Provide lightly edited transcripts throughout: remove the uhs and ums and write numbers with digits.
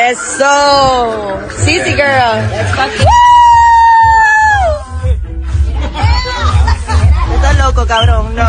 Eso. Sí, sí, girl. Estás loco, cabrón. No.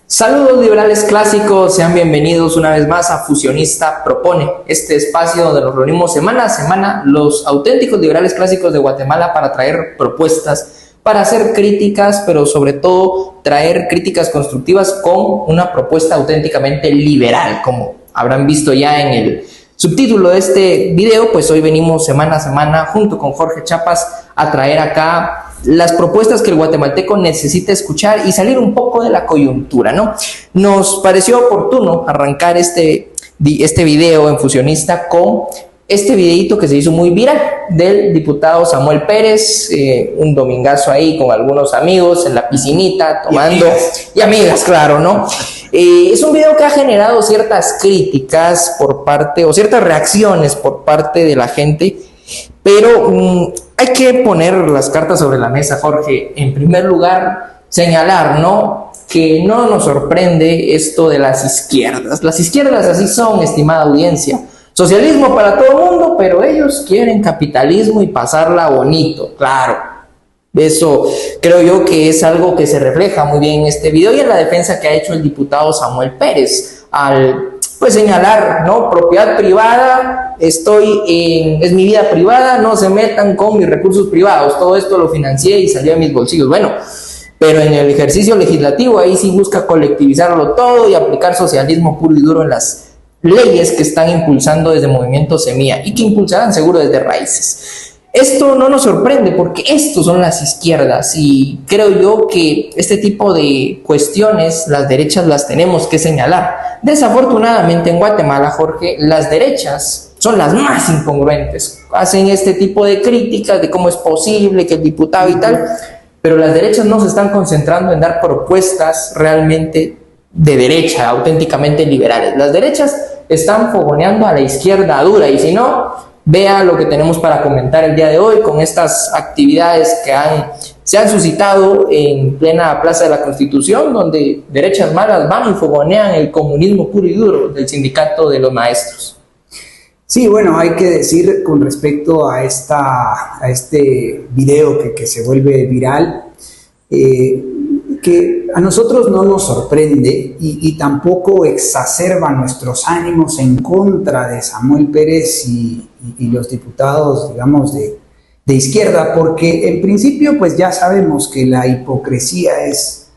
Saludos liberales clásicos, sean bienvenidos una vez más a Fusionista Propone, este espacio donde nos reunimos semana a semana los auténticos liberales clásicos de Guatemala para traer propuestas, para hacer críticas, pero sobre todo traer críticas constructivas con una propuesta auténticamente liberal, como habrán visto ya en el subtítulo de este video. Pues hoy venimos semana a semana junto con Jorge Chapas a traer acá las propuestas que el guatemalteco necesita escuchar y salir un poco de la coyuntura, ¿no? Nos pareció oportuno arrancar este video en Fusionista con este videito que se hizo muy viral del diputado Samuel Pérez, un domingazo ahí con algunos amigos en la piscinita tomando, y amigas, claro, ¿no? Es un video que ha generado ciertas críticas por parte, o ciertas reacciones por parte de la gente, pero hay que poner las cartas sobre la mesa, Jorge. En primer lugar, señalar, ¿no?, que no nos sorprende esto de las izquierdas. Las izquierdas así son, estimada audiencia. Socialismo para todo el mundo, pero ellos quieren capitalismo y pasarla bonito, claro. Eso creo yo que es algo que se refleja muy bien en este video y en la defensa que ha hecho el diputado Samuel Pérez al pues señalar, ¿no?, propiedad privada, es mi vida privada, no se metan con mis recursos privados, todo esto lo financié y salió de mis bolsillos. Bueno, pero en el ejercicio legislativo ahí sí busca colectivizarlo todo y aplicar socialismo puro y duro en las leyes que están impulsando desde Movimiento Semilla y que impulsarán seguro desde raíces. Esto no nos sorprende porque estos son las izquierdas y creo yo que este tipo de cuestiones las derechas las tenemos que señalar. Desafortunadamente en Guatemala, Jorge, las derechas son las más incongruentes. Hacen este tipo de críticas de cómo es posible que el diputado y tal, pero las derechas no se están concentrando en dar propuestas realmente de derecha, auténticamente liberales. Las derechas están fogoneando a la izquierda dura y si no, vea lo que tenemos para comentar el día de hoy con estas actividades que se han suscitado en plena Plaza de la Constitución, donde derechas malas van y fogonean el comunismo puro y duro del sindicato de los maestros. Sí, bueno, hay que decir con respecto a este video que se vuelve viral, que a nosotros no nos sorprende y tampoco exacerba nuestros ánimos en contra de Samuel Pérez y los diputados, digamos, de izquierda, porque en principio pues ya sabemos que la hipocresía es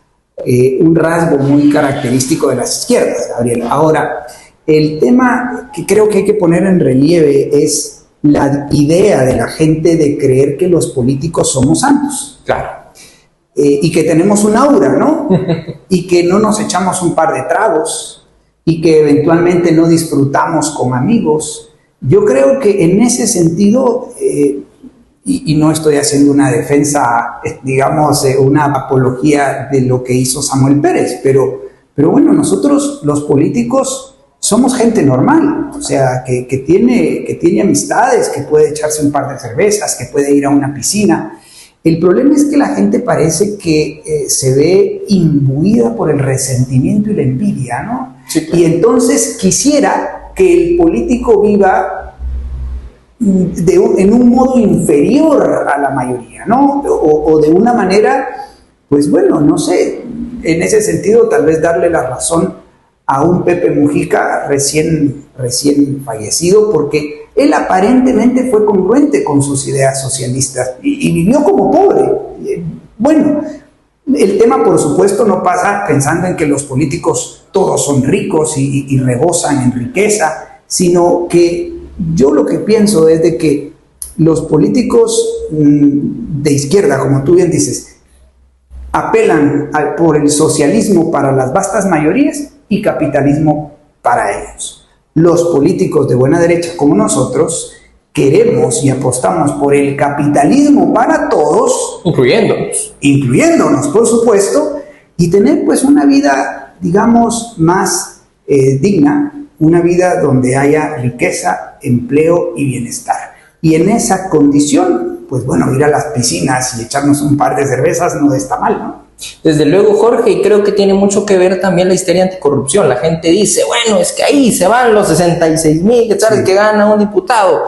un rasgo muy característico de las izquierdas, Gabriel. Ahora, el tema que creo que hay que poner en relieve es la idea de la gente de creer que los políticos somos santos. Claro. Y que tenemos un aura, ¿no? Y que no nos echamos un par de tragos y que eventualmente no disfrutamos con amigos. Yo creo que en ese sentido, y no estoy haciendo una defensa, digamos, una apología de lo que hizo Samuel Pérez, pero bueno, nosotros los políticos somos gente normal, o sea, que tiene amistades, que puede echarse un par de cervezas, que puede ir a una piscina. El problema es que la gente parece que se ve imbuida por el resentimiento y la envidia, ¿no? Sí, claro. Y entonces quisiera que el político viva en un modo inferior a la mayoría, ¿no? O de una manera, pues bueno, no sé, en ese sentido tal vez darle la razón a un Pepe Mujica recién fallecido, porque él aparentemente fue congruente con sus ideas socialistas y vivió como pobre. Bueno, el tema por supuesto no pasa pensando en que los políticos todos son ricos y rebosan en riqueza, sino que yo lo que pienso es de que los políticos de izquierda, como tú bien dices, apelan por el socialismo para las vastas mayorías y capitalismo para ellos. Los políticos de buena derecha como nosotros queremos y apostamos por el capitalismo para todos, incluyéndonos por supuesto, y tener pues una vida, digamos, más digna, una vida donde haya riqueza, empleo y bienestar. Y en esa condición, pues bueno, ir a las piscinas y echarnos un par de cervezas no está mal, ¿no? Desde luego, Jorge, y creo que tiene mucho que ver también la histeria anticorrupción. La gente dice, bueno, es que ahí se van los 66,000 quetzales que gana un diputado.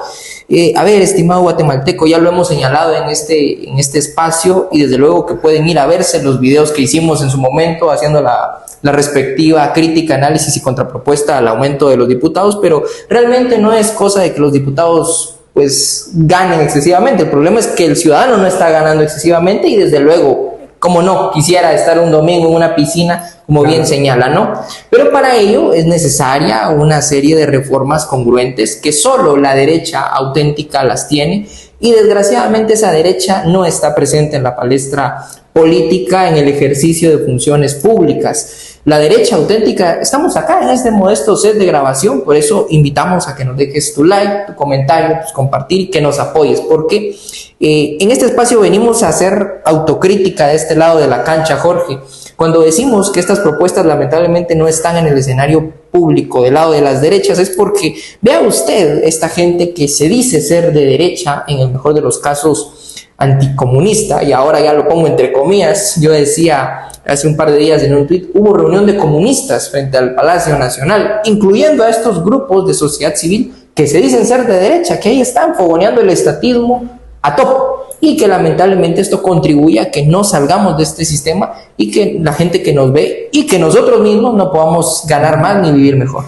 A ver, estimado guatemalteco, ya lo hemos señalado en este espacio, y desde luego que pueden ir a verse los videos que hicimos en su momento haciendo la respectiva crítica, análisis y contrapropuesta al aumento de los diputados, pero realmente no es cosa de que los diputados pues ganen excesivamente. El problema es que el ciudadano no está ganando excesivamente, y desde luego, como no, quisiera estar un domingo en una piscina, como bien señala, ¿no? Pero para ello es necesaria una serie de reformas congruentes que solo la derecha auténtica las tiene, y desgraciadamente esa derecha no está presente en la palestra política, en el ejercicio de funciones públicas. La derecha auténtica, estamos acá en este modesto set de grabación, por eso invitamos a que nos dejes tu like, tu comentario, pues compartir y que nos apoyes, porque en este espacio venimos a hacer autocrítica de este lado de la cancha, Jorge. Cuando decimos que estas propuestas lamentablemente no están en el escenario público del lado de las derechas, es porque vea usted esta gente que se dice ser de derecha, en el mejor de los casos anticomunista, y ahora ya lo pongo entre comillas. Yo decía hace un par de días en un tuit, hubo reunión de comunistas frente al Palacio Nacional, incluyendo a estos grupos de sociedad civil que se dicen ser de derecha, que ahí están fogoneando el estatismo a tope, y que lamentablemente esto contribuye a que no salgamos de este sistema, y que la gente que nos ve y que nosotros mismos no podamos ganar más ni vivir mejor.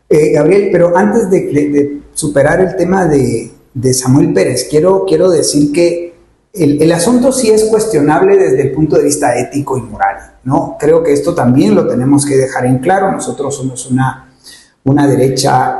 Gabriel, pero antes de superar el tema de Samuel Pérez, quiero decir que el asunto sí es cuestionable desde el punto de vista ético y moral, ¿no? Creo que esto también lo tenemos que dejar en claro. Nosotros somos una derecha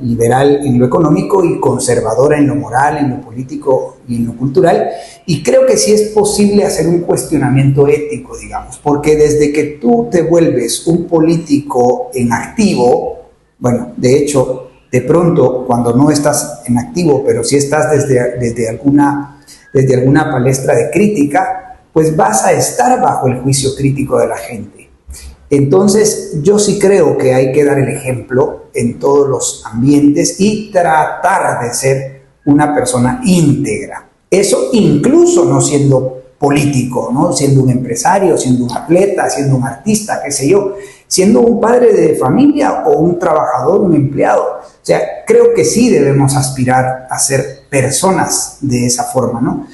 liberal en lo económico y conservadora en lo moral, en lo político y en lo cultural, y creo que sí es posible hacer un cuestionamiento ético, digamos, porque desde que tú te vuelves un político en activo, bueno, de hecho, de pronto, cuando no estás en activo, pero sí estás desde alguna palestra de crítica, pues vas a estar bajo el juicio crítico de la gente. Entonces, yo sí creo que hay que dar el ejemplo en todos los ambientes y tratar de ser una persona íntegra. Eso incluso no siendo político, ¿no? Siendo un empresario, siendo un atleta, siendo un artista, qué sé yo, siendo un padre de familia o un trabajador, un empleado. O sea, creo que sí debemos aspirar a ser personas de esa forma, ¿no?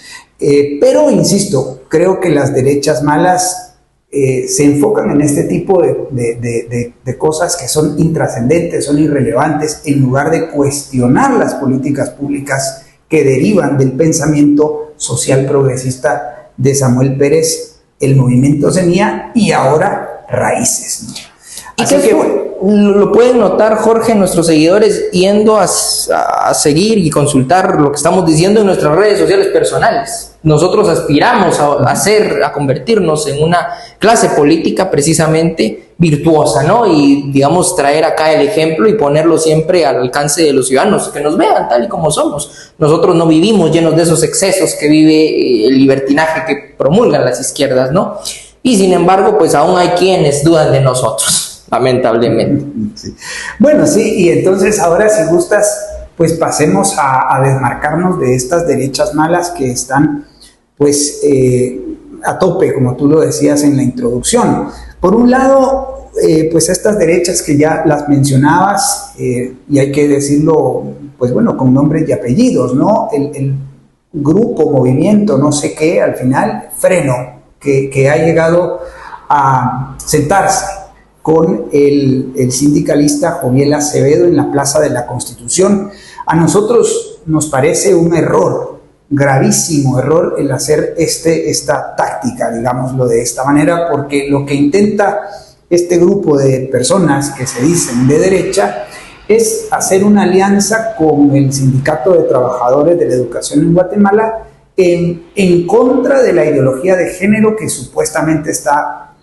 Pero, insisto, creo que las derechas malas se enfocan en este tipo de cosas que son intrascendentes, son irrelevantes, en lugar de cuestionar las políticas públicas que derivan del pensamiento social progresista de Samuel Pérez, el movimiento Semilla y ahora Raíces, ¿no? Así que lo pueden notar, Jorge, nuestros seguidores, yendo a seguir y consultar lo que estamos diciendo en nuestras redes sociales personales. Nosotros aspiramos a convertirnos en una clase política precisamente virtuosa, ¿no? Y, digamos, traer acá el ejemplo y ponerlo siempre al alcance de los ciudadanos, que nos vean tal y como somos. Nosotros no vivimos llenos de esos excesos que vive el libertinaje que promulgan las izquierdas, ¿no? Y sin embargo, pues aún hay quienes dudan de nosotros, lamentablemente. Sí. Bueno, sí, y entonces ahora, si gustas, pues pasemos a desmarcarnos de estas derechas malas que están, pues, a tope, como tú lo decías en la introducción. Por un lado, pues estas derechas que ya las mencionabas, y hay que decirlo, pues bueno, con nombres y apellidos, ¿no? El grupo, movimiento, no sé qué, al final, Freno, que ha llegado a sentarse con el sindicalista Joviel Acevedo en la Plaza de la Constitución. A nosotros nos parece un error, gravísimo error, el hacer esta táctica, digámoslo de esta manera, porque lo que intenta este grupo de personas que se dicen de derecha es hacer una alianza con el Sindicato de Trabajadores de la Educación en Guatemala en contra de la ideología de género que supuestamente está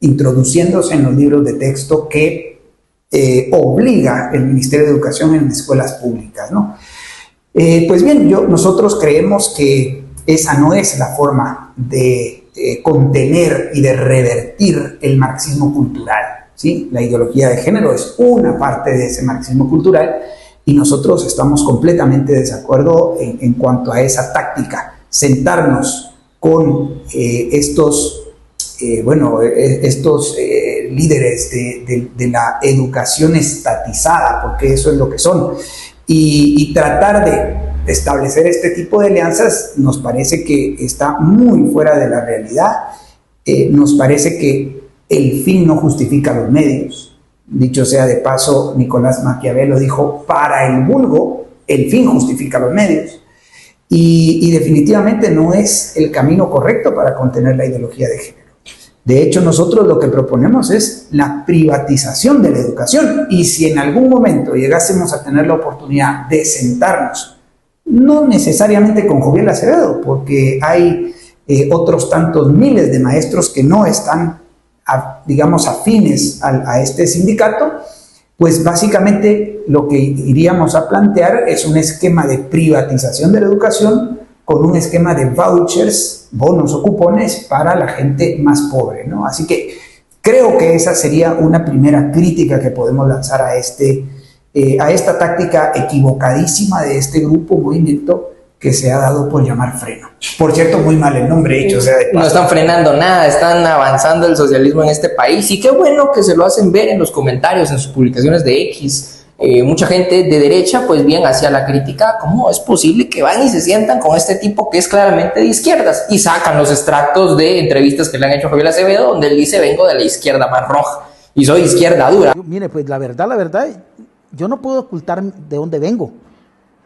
introduciéndose en los libros de texto que obliga el Ministerio de Educación en escuelas públicas, ¿no? Pues bien, nosotros creemos que esa no es la forma de contener y de revertir el marxismo cultural, ¿sí? La ideología de género es una parte de ese marxismo cultural y nosotros estamos completamente de desacuerdo en cuanto a esa táctica. Sentarnos con estos líderes de la educación estatizada, porque eso es lo que son, y tratar de establecer este tipo de alianzas nos parece que está muy fuera de la realidad. Nos parece que el fin no justifica los medios. Dicho sea de paso, Nicolás Maquiavelo dijo, para el vulgo, el fin justifica los medios. Y definitivamente no es el camino correcto para contener la ideología de género. De hecho, nosotros lo que proponemos es la privatización de la educación. Y si en algún momento llegásemos a tener la oportunidad de sentarnos, no necesariamente con Joviel Acevedo, porque hay otros tantos miles de maestros que no están, digamos, afines a este sindicato, pues básicamente lo que iríamos a plantear es un esquema de privatización de la educación con un esquema de vouchers, bonos o cupones para la gente más pobre, ¿no? Así que creo que esa sería una primera crítica que podemos lanzar a esta táctica equivocadísima de este grupo, movimiento, que se ha dado por llamar freno. Por cierto, muy mal el nombre hecho. O sea, no están frenando nada, están avanzando el socialismo en este país y qué bueno que se lo hacen ver en los comentarios, en sus publicaciones de X. Mucha gente de derecha, pues bien, hacía la crítica, ¿cómo es posible que van y se sientan con este tipo que es claramente de izquierdas? Y sacan los extractos de entrevistas que le han hecho a Joviel Acevedo, donde él dice, vengo de la izquierda más roja y soy izquierda dura. Mire, pues la verdad, yo no puedo ocultar de dónde vengo.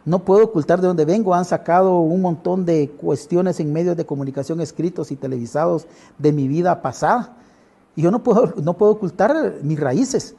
No puedo ocultar de dónde vengo. Han sacado un montón de cuestiones en medios de comunicación escritos y televisados de mi vida pasada. Y yo no puedo ocultar mis raíces.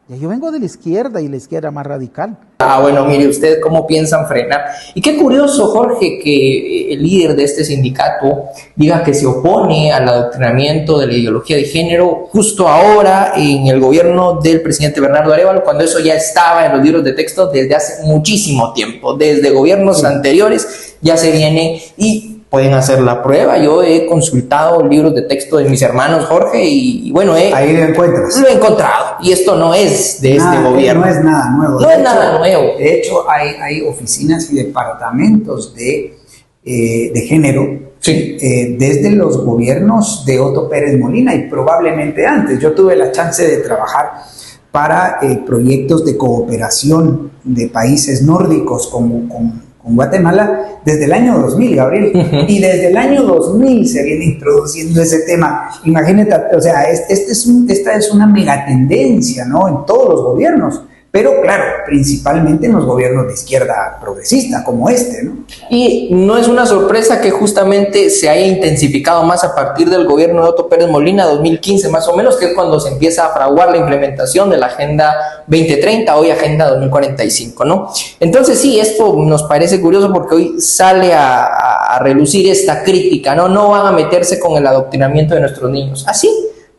Yo vengo de la izquierda y la izquierda más radical. Bueno, mire usted cómo piensan frenar. Y qué curioso, Jorge, que el líder de este sindicato diga que se opone al adoctrinamiento de la ideología de género justo ahora en el gobierno del presidente Bernardo Arévalo, cuando eso ya estaba en los libros de texto desde hace muchísimo tiempo. Desde gobiernos anteriores ya se viene y pueden hacer la prueba. Yo he consultado libros de texto de mis hermanos, Jorge, y bueno, ahí lo encuentras. Lo he encontrado. Y esto no es de este gobierno. No es nada nuevo. No es nada nuevo. De hecho, hay oficinas y departamentos de género, sí, desde los gobiernos de Otto Pérez Molina y probablemente antes. Yo tuve la chance de trabajar para proyectos de cooperación de países nórdicos con Guatemala desde el año 2000, Gabriel. Y desde el año 2000 se viene introduciendo ese tema. Imagínate, o sea, esta es una megatendencia, ¿no? En todos los gobiernos. Pero claro, principalmente en los gobiernos de izquierda progresista, como este, ¿no? Y no es una sorpresa que justamente se haya intensificado más a partir del gobierno de Otto Pérez Molina, 2015 más o menos, que es cuando se empieza a fraguar la implementación de la Agenda 2030, hoy Agenda 2045, ¿no? Entonces sí, esto nos parece curioso porque hoy sale a relucir esta crítica, ¿no? No van a meterse con el adoctrinamiento de nuestros niños. ¿Así?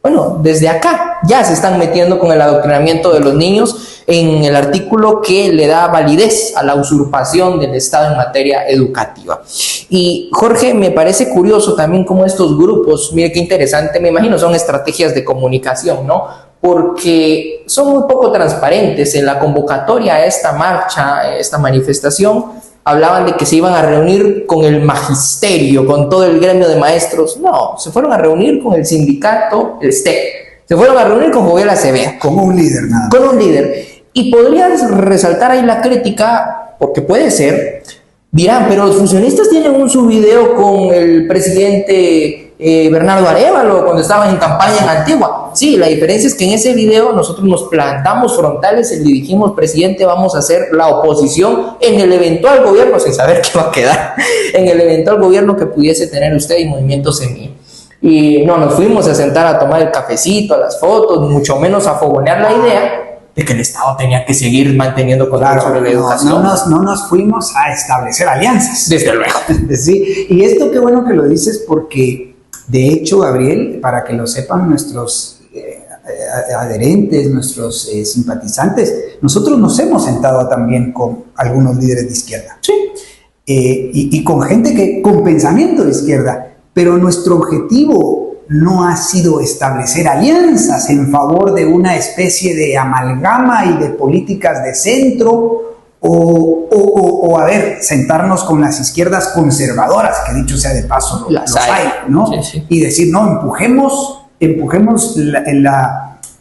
Bueno, desde acá ya se están metiendo con el adoctrinamiento de los niños en el artículo que le da validez a la usurpación del Estado en materia educativa. Y Jorge, me parece curioso también cómo estos grupos, mire qué interesante, me imagino son estrategias de comunicación, ¿no? Porque son muy poco transparentes. En la convocatoria a esta marcha, esta manifestación, hablaban de que se iban a reunir con el magisterio, con todo el gremio de maestros. No, se fueron a reunir con el sindicato, el STEC. Se fueron a reunir con Joviel Acevedo. Como un líder, nada. Con un líder. Y podrías resaltar ahí la crítica, porque puede ser, dirán, pero los fusionistas tienen un subvideo con el presidente Bernardo Arévalo cuando estaban en campaña en Antigua. Sí, la diferencia es que en ese video nosotros nos plantamos frontales y le dijimos, presidente, vamos a hacer la oposición en el eventual gobierno, sin saber qué va a quedar, en el eventual gobierno que pudiese tener usted y Movimiento Semilla. Y no nos fuimos a sentar a tomar el cafecito, a las fotos, mucho menos a fogonear la idea de que el Estado tenía que seguir manteniendo control sobre la educación. No nos fuimos a establecer alianzas. Desde luego. Sí, y esto qué bueno que lo dices porque, de hecho, Gabriel, para que lo sepan nuestros adherentes, nuestros simpatizantes, nosotros nos hemos sentado también con algunos líderes de izquierda. Sí. y con gente con pensamiento de izquierda, pero nuestro objetivo no ha sido establecer alianzas en favor de una especie de amalgama y de políticas de centro, o a ver, sentarnos con las izquierdas conservadoras, que dicho sea de paso, los hay, ¿no? Sí, sí. Y decir, no, empujemos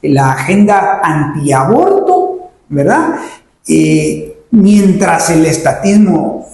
la agenda antiaborto, ¿verdad? Mientras el estatismo,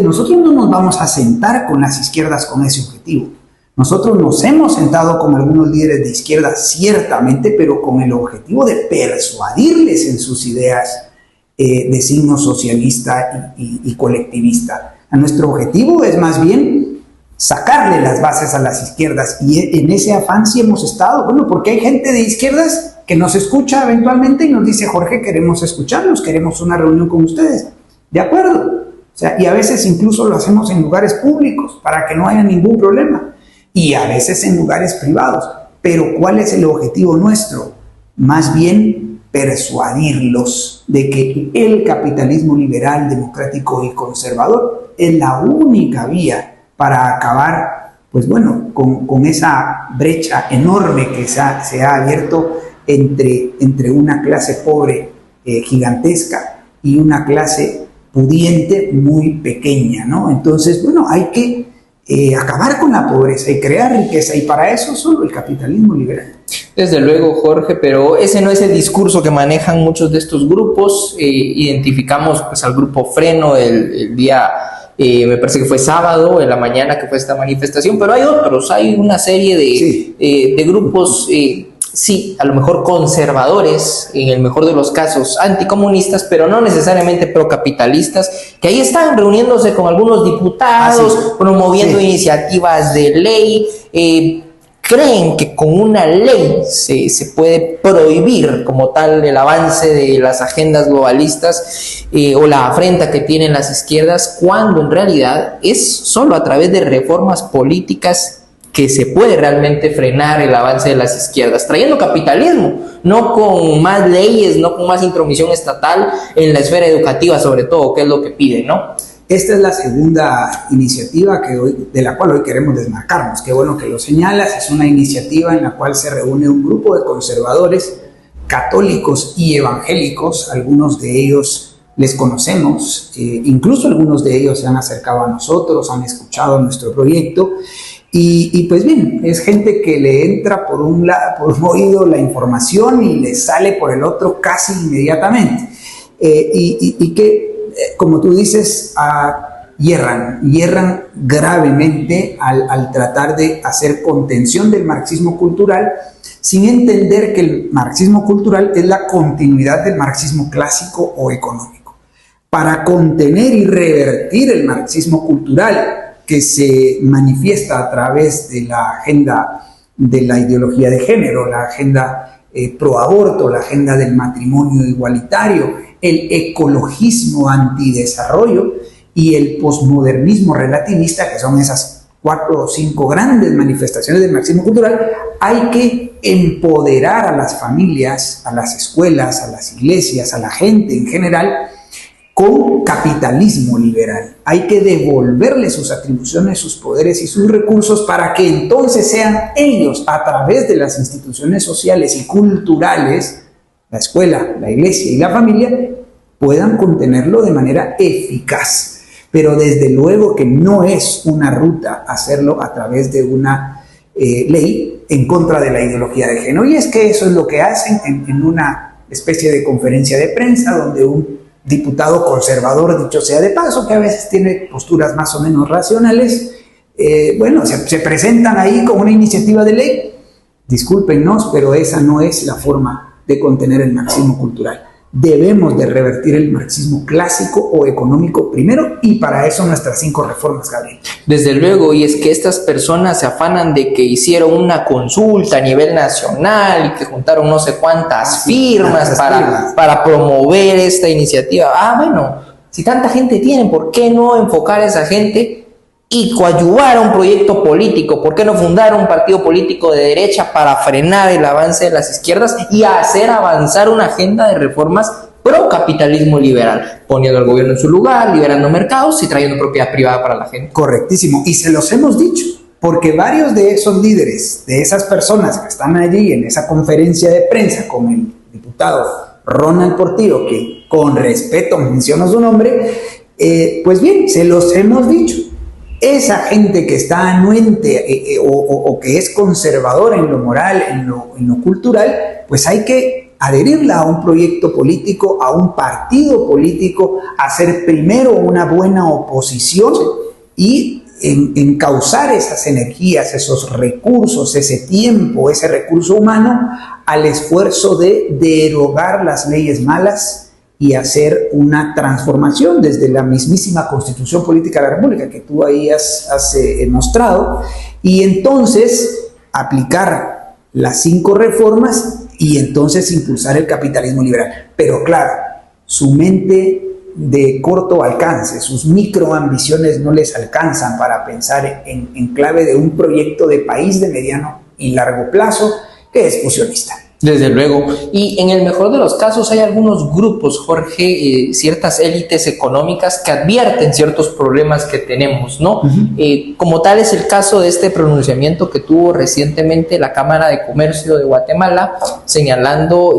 nosotros no nos vamos a sentar con las izquierdas con ese objetivo. Nosotros nos hemos sentado con algunos líderes de izquierda, ciertamente, pero con el objetivo de persuadirles en sus ideas de signo socialista y colectivista. Nuestro objetivo es más bien sacarle las bases a las izquierdas, y en ese afán sí hemos estado, porque hay gente de izquierdas que nos escucha eventualmente y nos dice, Jorge, queremos escucharlos, queremos una reunión con ustedes. De acuerdo. Y a veces incluso lo hacemos en lugares públicos para que no haya ningún problema, y a veces en lugares privados. Pero ¿cuál es el objetivo nuestro? Más bien persuadirlos de que el capitalismo liberal, democrático y conservador es la única vía para acabar, con esa brecha enorme que se ha abierto entre una clase pobre gigantesca y una clase pudiente muy pequeña, ¿no? Entonces, hay que acabar con la pobreza y crear riqueza, y para eso solo el capitalismo liberal. Desde luego, Jorge, pero ese no es el discurso que manejan muchos de estos grupos. Identificamos al grupo Freno el día, me parece que fue sábado, en la mañana, que fue esta manifestación, pero hay otros, hay una serie de grupos, sí, a lo mejor conservadores, en el mejor de los casos anticomunistas, pero no necesariamente procapitalistas, que ahí están reuniéndose con algunos diputados, promoviendo iniciativas de ley. Creen que con una ley se puede prohibir como tal el avance de las agendas globalistas o la afrenta que tienen las izquierdas, cuando en realidad es solo a través de reformas políticas que se puede realmente frenar el avance de las izquierdas, trayendo capitalismo, no con más leyes, no con más intromisión estatal en la esfera educativa, sobre todo, que es lo que piden, ¿no? Esta es la segunda iniciativa de la cual hoy queremos desmarcarnos. Qué bueno que lo señalas. Es una iniciativa en la cual se reúne un grupo de conservadores, católicos y evangélicos. Algunos de ellos les conocemos, incluso algunos de ellos se han acercado a nosotros, han escuchado nuestro proyecto. Y pues bien, es gente que le entra por un oído la información y le sale por el otro casi inmediatamente. Y que, como tú dices, hierran gravemente al tratar de hacer contención del marxismo cultural, sin entender que el marxismo cultural es la continuidad del marxismo clásico o económico. Para contener y revertir el marxismo cultural, que se manifiesta a través de la agenda de la ideología de género, la agenda pro aborto, la agenda del matrimonio igualitario, el ecologismo antidesarrollo y el posmodernismo relativista, que son esas 4 o 5 grandes manifestaciones del marxismo cultural, hay que empoderar a las familias, a las escuelas, a las iglesias, a la gente en general, con capitalismo liberal. Hay que devolverle sus atribuciones, sus poderes y sus recursos para que entonces sean ellos, a través de las instituciones sociales y culturales, la escuela, la iglesia y la familia, puedan contenerlo de manera eficaz. Pero desde luego que no es una ruta hacerlo a través de una ley en contra de la ideología de género. Y es que eso es lo que hacen en una especie de conferencia de prensa, donde un diputado conservador, dicho sea de paso, que a veces tiene posturas más o menos racionales, se presentan ahí con una iniciativa de ley. Discúlpenos, pero esa no es la forma de contener el marxismo cultural. Debemos de revertir el marxismo clásico o económico primero, y para eso nuestras 5 reformas, Gabriel. Desde luego, y es que estas personas se afanan de que hicieron una consulta a nivel nacional y que juntaron no sé cuántas firmas para promover esta iniciativa. Bueno, si tanta gente tienen, ¿por qué no enfocar a esa gente y coadyuvar a un proyecto político? ¿Por qué no fundar un partido político de derecha para frenar el avance de las izquierdas y hacer avanzar una agenda de reformas pro capitalismo liberal, poniendo al gobierno en su lugar, liberando mercados y trayendo propiedad privada para la gente. Correctísimo, y se los hemos dicho, porque varios de esos líderes, de esas personas que están allí en esa conferencia de prensa con el diputado Ronald Portillo, que con respeto menciono su nombre, pues bien, se los hemos dicho. Esa gente que está anuente o que es conservadora en lo moral, en lo cultural, pues hay que adherirla a un proyecto político, a un partido político, hacer primero una buena oposición y encauzar esas energías, esos recursos, ese tiempo, ese recurso humano al esfuerzo de derogar las leyes malas y hacer una transformación desde la mismísima Constitución Política de la República que tú ahí has mostrado, y entonces aplicar las 5 reformas y entonces impulsar el capitalismo liberal. Pero claro, su mente de corto alcance, sus microambiciones no les alcanzan para pensar en clave de un proyecto de país de mediano y largo plazo que es fusionista. Desde luego, y en el mejor de los casos hay algunos grupos, Jorge, ciertas élites económicas que advierten ciertos problemas que tenemos, ¿no? Como tal es el caso de este pronunciamiento que tuvo recientemente la Cámara de Comercio de Guatemala, señalando,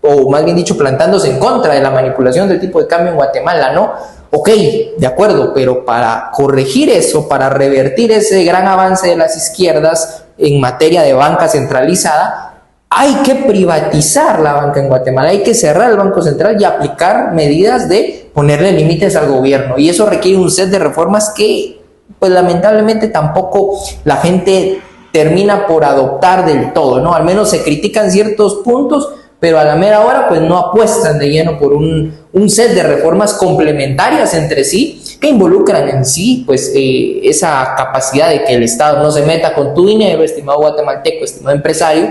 o más bien dicho, plantándose en contra de la manipulación del tipo de cambio en Guatemala, ¿no? Ok, de acuerdo, pero para corregir eso, para revertir ese gran avance de las izquierdas en materia de banca centralizada, hay que privatizar la banca en Guatemala, hay que cerrar el Banco Central y aplicar medidas de ponerle límites al gobierno. Y eso requiere un set de reformas que, pues lamentablemente, tampoco la gente termina por adoptar del todo, ¿no? Al menos se critican ciertos puntos, pero a la mera hora, pues no apuestan de lleno por un set de reformas complementarias entre sí, que involucran en sí, pues, esa capacidad de que el Estado no se meta con tu dinero, estimado guatemalteco, estimado empresario,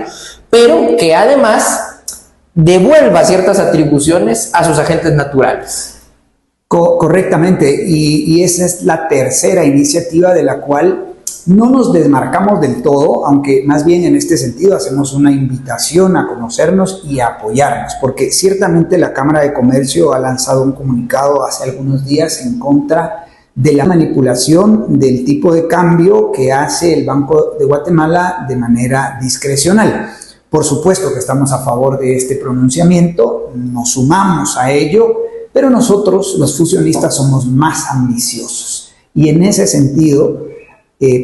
pero que además devuelva ciertas atribuciones a sus agentes naturales. Correctamente, y esa es la tercera iniciativa de la cual no nos desmarcamos del todo, aunque más bien en este sentido hacemos una invitación a conocernos y a apoyarnos, porque ciertamente la Cámara de Comercio ha lanzado un comunicado hace algunos días en contra de la manipulación del tipo de cambio que hace el Banco de Guatemala de manera discrecional. Por supuesto que estamos a favor de este pronunciamiento, nos sumamos a ello, pero nosotros, los fusionistas, somos más ambiciosos. Y en ese sentido,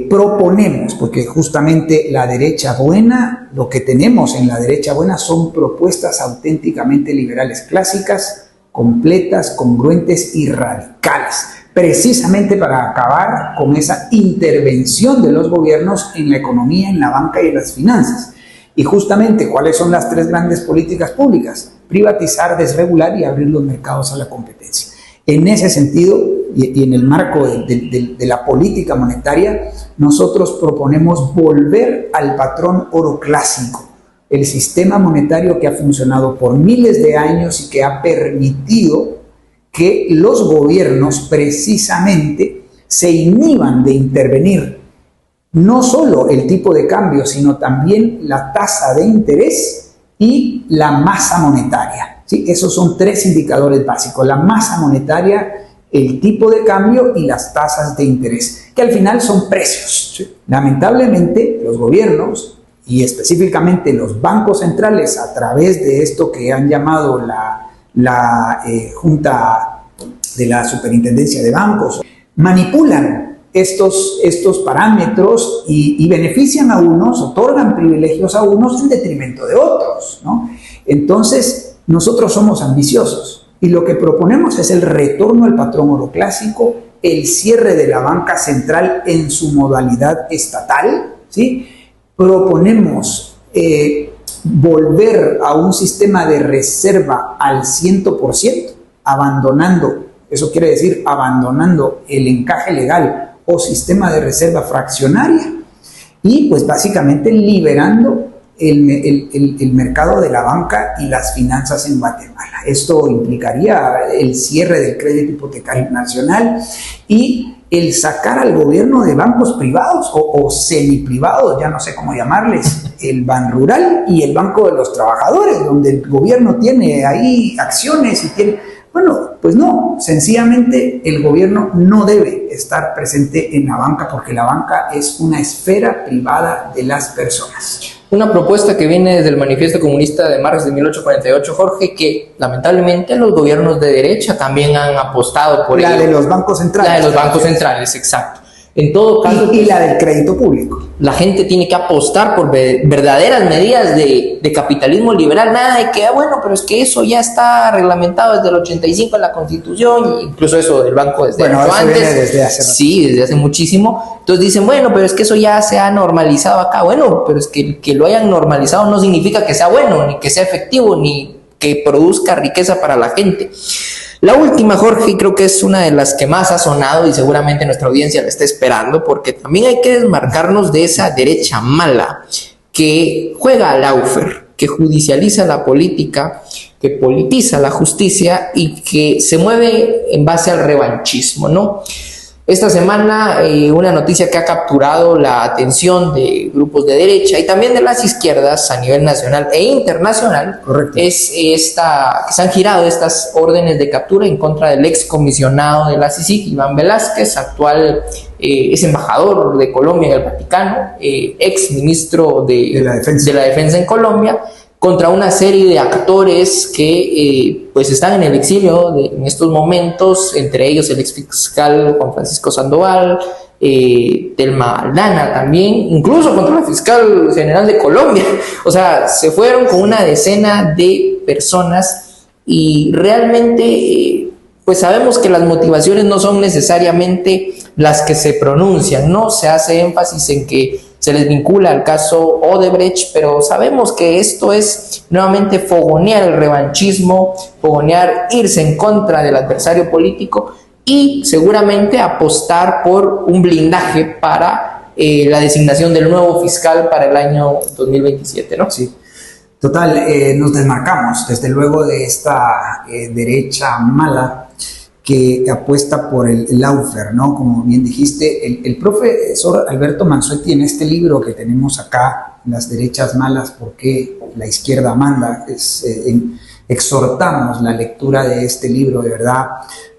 proponemos, porque justamente la derecha buena, lo que tenemos en la derecha buena son propuestas auténticamente liberales clásicas, completas, congruentes y radicales, precisamente para acabar con esa intervención de los gobiernos en la economía, en la banca y en las finanzas. Y justamente, ¿cuáles son las 3 grandes políticas públicas? Privatizar, desregular y abrir los mercados a la competencia. En ese sentido, y en el marco de la política monetaria, nosotros proponemos volver al patrón oro clásico, el sistema monetario que ha funcionado por miles de años y que ha permitido que los gobiernos precisamente se inhiban de intervenir no solo el tipo de cambio, sino también la tasa de interés y la masa monetaria. ¿Sí? Esos son 3 indicadores básicos: la masa monetaria, el tipo de cambio y las tasas de interés, que al final son precios. ¿Sí? Lamentablemente, los gobiernos y específicamente los bancos centrales, a través de esto que han llamado la Junta de la Superintendencia de Bancos, manipulan estos parámetros y benefician a unos, otorgan privilegios a unos en detrimento de otros, ¿no? Entonces, nosotros somos ambiciosos y lo que proponemos es el retorno al patrón oro clásico, el cierre de la banca central en su modalidad estatal, ¿sí? Proponemos volver a un sistema de reserva al 100%, eso quiere decir abandonando el encaje legal o sistema de reserva fraccionaria y pues básicamente liberando el mercado de la banca y las finanzas en Guatemala. Esto implicaría el cierre del crédito hipotecario nacional y el sacar al gobierno de bancos privados o semiprivados, ya no sé cómo llamarles, el Banrural y el Banco de los Trabajadores, donde el gobierno tiene ahí acciones y tiene... Bueno, pues no, sencillamente el gobierno no debe estar presente en la banca porque la banca es una esfera privada de las personas. Una propuesta que viene desde el Manifiesto Comunista de marzo de 1848, Jorge, que lamentablemente los gobiernos de derecha también han apostado por La ello. de los bancos centrales. La de los bancos centrales, exacto. En todo caso, y la del crédito público. la gente tiene que apostar por verdaderas medidas de capitalismo liberal, nada de que, bueno, pero es que eso ya está reglamentado desde el 85 en la Constitución, incluso eso del banco desde Bueno, mucho eso antes. viene desde hace rato. Sí, desde hace muchísimo. Entonces dicen, bueno, pero es que eso ya se ha normalizado acá. Bueno, pero es que lo hayan normalizado no significa que sea bueno, ni que sea efectivo, ni que produzca riqueza para la gente. La última, Jorge, creo que es una de las que más ha sonado y seguramente nuestra audiencia la está esperando, porque también hay que desmarcarnos de esa derecha mala que juega al lawfare, que judicializa la política, que politiza la justicia y que se mueve en base al revanchismo, ¿no? Esta semana una noticia que ha capturado la atención de grupos de derecha y también de las izquierdas a nivel nacional e internacional. Correcto. Es esta, que se han girado estas órdenes de captura en contra del ex comisionado de la CICIG, Iván Velázquez, actual es embajador de Colombia en el Vaticano, ex ministro de la defensa en Colombia, contra una serie de actores que pues están en el exilio en estos momentos, entre ellos el exfiscal Juan Francisco Sandoval, Telma Aldana también, incluso contra la fiscal general de Colombia. O sea, se fueron con una decena de personas y realmente pues sabemos que las motivaciones no son necesariamente las que se pronuncian, ¿no? Se hace énfasis en que se les vincula al caso Odebrecht, pero sabemos que esto es nuevamente fogonear el revanchismo, fogonear irse en contra del adversario político y seguramente apostar por un blindaje para la designación del nuevo fiscal para el año 2027, ¿no? Sí. Total, nos desmarcamos desde luego de esta derecha mala que apuesta por el lawfare, ¿no? Como bien dijiste, el profesor Alberto Mansuetti en este libro que tenemos acá, Las derechas malas, ¿por qué la izquierda manda? Exhortamos la lectura de este libro, de verdad,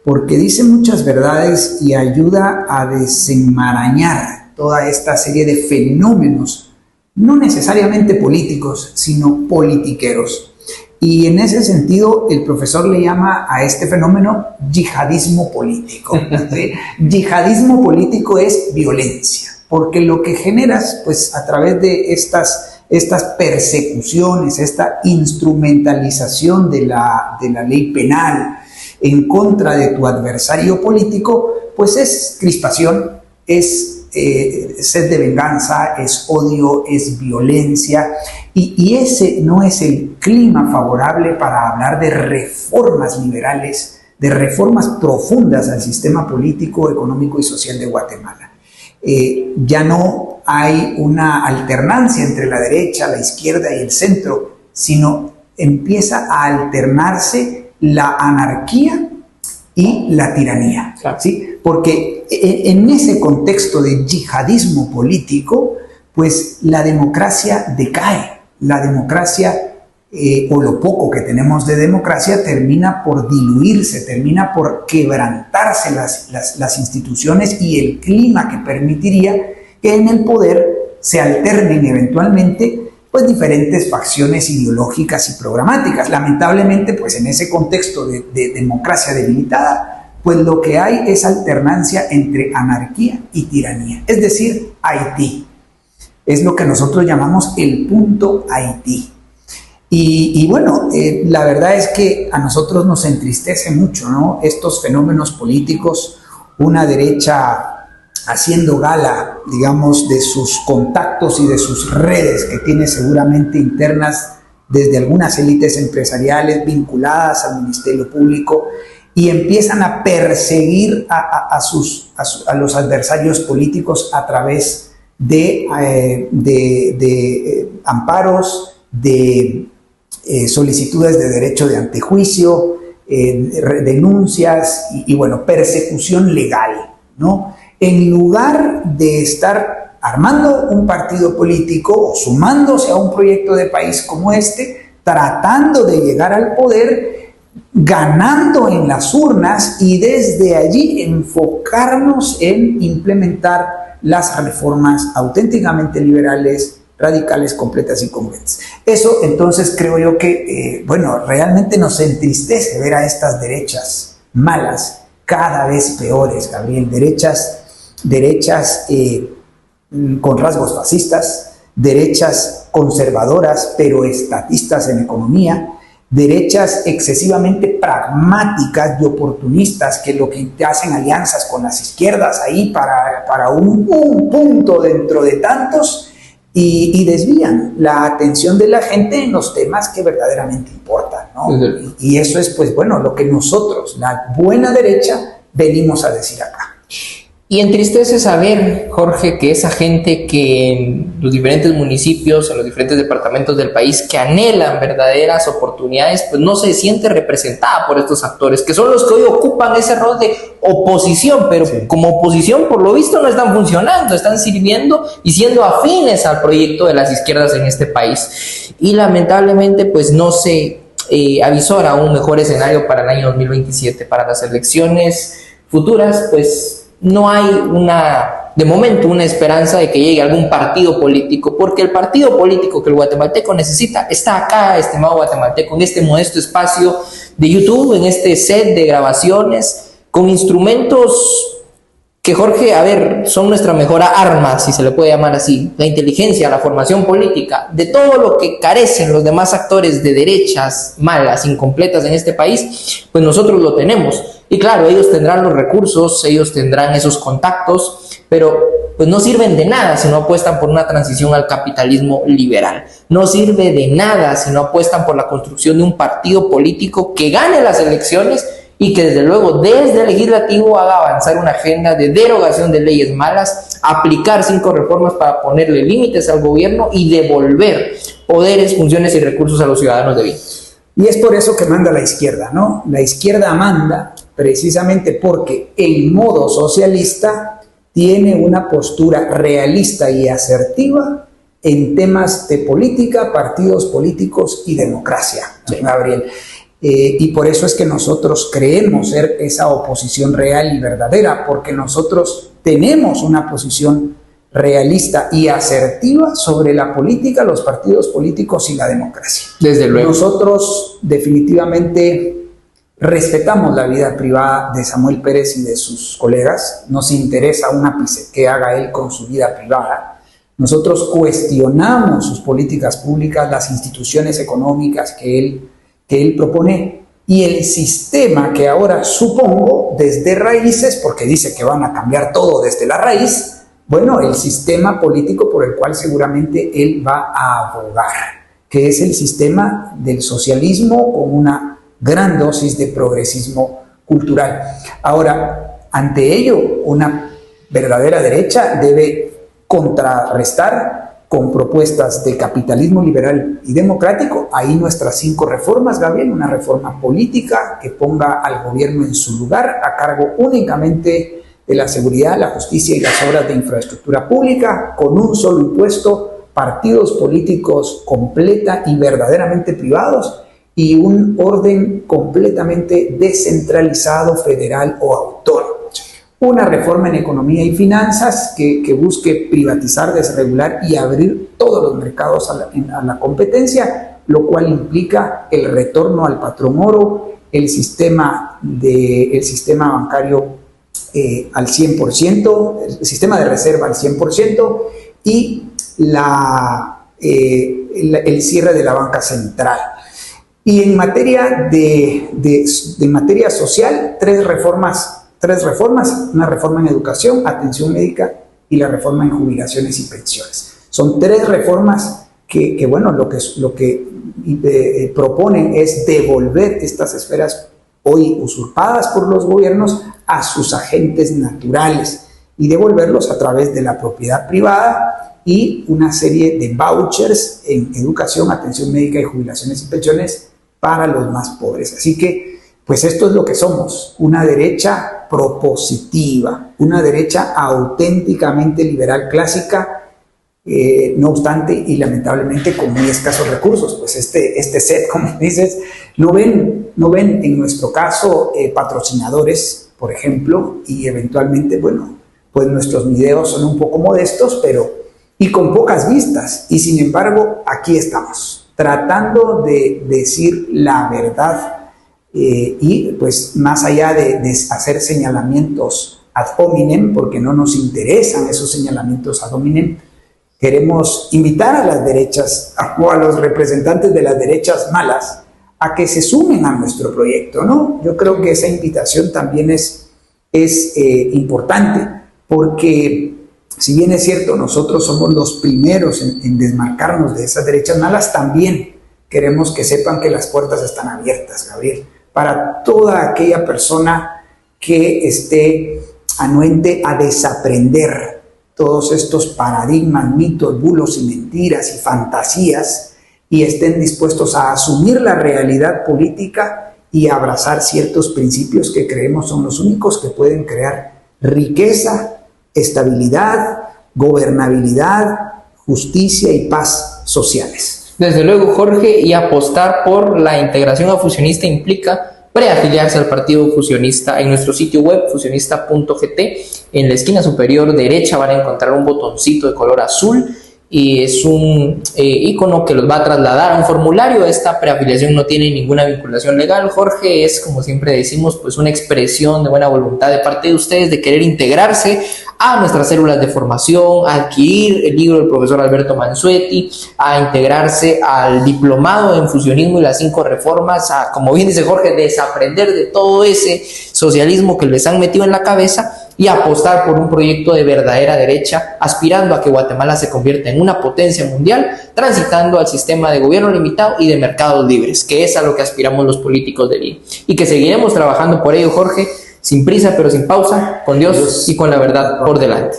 porque dice muchas verdades y ayuda a desenmarañar toda esta serie de fenómenos, no necesariamente políticos, sino politiqueros. Y en ese sentido, el profesor le llama a este fenómeno yihadismo político. ¿Sí? Yihadismo político es violencia, porque lo que generas, pues a través de estas persecuciones, esta instrumentalización de la ley penal en contra de tu adversario político, pues es crispación, es sed de venganza, es odio, es violencia, y ese no es el clima favorable para hablar de reformas liberales, de reformas profundas al sistema político, económico y social de Guatemala. Ya no hay una alternancia entre la derecha, la izquierda y el centro, sino empieza a alternarse la anarquía y la tiranía, ¿sí? Porque en ese contexto de yihadismo político, pues la democracia decae, la democracia o lo poco que tenemos de democracia termina por diluirse, termina por quebrantarse las instituciones y el clima que permitiría que en el poder se alternen eventualmente pues diferentes facciones ideológicas y programáticas. Lamentablemente, pues en ese contexto de democracia debilitada, pues lo que hay es alternancia entre anarquía y tiranía, es decir, Haití. Es lo que nosotros llamamos el punto Haití. Y bueno, la verdad es que a nosotros nos entristece mucho, ¿no? Estos fenómenos políticos, una derecha haciendo gala, digamos, de sus contactos y de sus redes que tiene seguramente internas desde algunas élites empresariales vinculadas al Ministerio Público, y empiezan a perseguir a los adversarios políticos a través de amparos, de solicitudes de derecho de antejuicio, denuncias y bueno, persecución legal, ¿no? en lugar de estar armando un partido político o sumándose a un proyecto de país como este, tratando de llegar al poder, ganando en las urnas y desde allí enfocarnos en implementar las reformas auténticamente liberales, radicales, completas y congruentes. Eso entonces creo yo que, realmente nos entristece ver a estas derechas malas, cada vez peores, Gabriel, derechas con rasgos fascistas, derechas conservadoras pero estatistas en economía, derechas excesivamente pragmáticas y oportunistas que lo que te hacen alianzas con las izquierdas ahí para un punto dentro de tantos y desvían la atención de la gente en los temas que verdaderamente importan, ¿no? Y eso es, lo que nosotros, la buena derecha, venimos a decir acá. Y entristece saber, Jorge, que esa gente que en los diferentes municipios, en los diferentes departamentos del país, que anhelan verdaderas oportunidades, pues no se siente representada por estos actores, que son los que hoy ocupan ese rol de oposición, pero sí, como oposición, por lo visto, no están funcionando, están sirviendo y siendo afines al proyecto de las izquierdas en este país. Y lamentablemente, pues no se avisora un mejor escenario para el año 2027, para las elecciones futuras, pues no hay de momento una esperanza de que llegue algún partido político, porque el partido político que el guatemalteco necesita está acá, estimado guatemalteco, en este modesto espacio de YouTube, en este set de grabaciones, con instrumentos que, Jorge, son nuestra mejor arma, si se le puede llamar así, la inteligencia, la formación política, de todo lo que carecen los demás actores de derechas malas, incompletas en este país, pues nosotros lo tenemos. Y claro, ellos tendrán los recursos, ellos tendrán esos contactos, pero pues no sirven de nada si no apuestan por una transición al capitalismo liberal. No sirve de nada si no apuestan por la construcción de un partido político que gane las elecciones y que desde luego desde el legislativo haga avanzar una agenda de derogación de leyes malas, aplicar 5 reformas para ponerle límites al gobierno y devolver poderes, funciones y recursos a los ciudadanos de bien. Y es por eso que manda la izquierda, ¿no? La izquierda manda precisamente porque el modo socialista tiene una postura realista y asertiva en temas de política, partidos políticos y democracia, ¿no, Gabriel? Y por eso es que nosotros creemos ser esa oposición real y verdadera, porque nosotros tenemos una posición realista y asertiva sobre la política, los partidos políticos y la democracia. Desde luego. Nosotros definitivamente respetamos la vida privada de Samuel Pérez y de sus colegas, nos interesa un ápice que haga él con su vida privada. Nosotros cuestionamos sus políticas públicas, las instituciones económicas que él propone y el sistema que ahora supongo desde raíces, porque dice que van a cambiar todo desde la raíz, el sistema político por el cual seguramente él va a abogar, que es el sistema del socialismo con una gran dosis de progresismo cultural. Ahora, ante ello, una verdadera derecha debe contrarrestar con propuestas de capitalismo liberal y democrático. Ahí nuestras 5 reformas, Gabriel, una reforma política que ponga al gobierno en su lugar, a cargo únicamente de la seguridad, la justicia y las obras de infraestructura pública, con un solo impuesto, partidos políticos completa y verdaderamente privados, y un orden completamente descentralizado, federal o autónomo. Una reforma en economía y finanzas que busque privatizar, desregular y abrir todos los mercados a la competencia, lo cual implica el retorno al patrón oro, el sistema bancario al 100%, el sistema de reserva al 100% y el cierre de la banca central. Y en materia en materia social, tres reformas, una reforma en educación, atención médica y la reforma en jubilaciones y pensiones. Son 3 reformas que lo que proponen es devolver estas esferas hoy usurpadas por los gobiernos a sus agentes naturales y devolverlos a través de la propiedad privada y una serie de vouchers en educación, atención médica y jubilaciones y pensiones para los más pobres. Así que, pues esto es lo que somos, una derecha propositiva, una derecha auténticamente liberal clásica, no obstante y lamentablemente con muy escasos recursos. Pues este set, como dices, no ven en nuestro caso patrocinadores, por ejemplo, y eventualmente, bueno, pues nuestros videos son un poco modestos, y con pocas vistas, y sin embargo aquí estamos, tratando de decir la verdad, y pues más allá de hacer señalamientos ad hominem, porque no nos interesan esos señalamientos ad hominem, queremos invitar a las derechas o a los representantes de las derechas malas a que se sumen a nuestro proyecto, ¿no? Yo creo que esa invitación también es importante, porque si bien es cierto, nosotros somos los primeros en desmarcarnos de esas derechas malas, también queremos que sepan que las puertas están abiertas, Gabriel, para toda aquella persona que esté anuente a desaprender todos estos paradigmas, mitos, bulos y mentiras y fantasías, y estén dispuestos a asumir la realidad política y a abrazar ciertos principios que creemos son los únicos que pueden crear riqueza, estabilidad, gobernabilidad, justicia y paz sociales. Desde luego, Jorge, y apostar por la integración a fusionista implica preafiliarse al partido fusionista. En nuestro sitio web fusionista.gt, en la esquina superior derecha van a encontrar un botoncito de color azul y es un icono que los va a trasladar a un formulario. Esta preafiliación no tiene ninguna vinculación legal, Jorge, es, como siempre decimos, pues una expresión de buena voluntad de parte de ustedes de querer integrarse a nuestras células de formación, a adquirir el libro del profesor Alberto Mansuetti, a integrarse al diplomado en fusionismo y las 5 reformas, a, como bien dice Jorge, desaprender de todo ese socialismo que les han metido en la cabeza y apostar por un proyecto de verdadera derecha, aspirando a que Guatemala se convierta en una potencia mundial, transitando al sistema de gobierno limitado y de mercados libres, que es a lo que aspiramos los políticos del IE. Y que seguiremos trabajando por ello, Jorge, sin prisa pero sin pausa, con Dios y con la verdad por delante.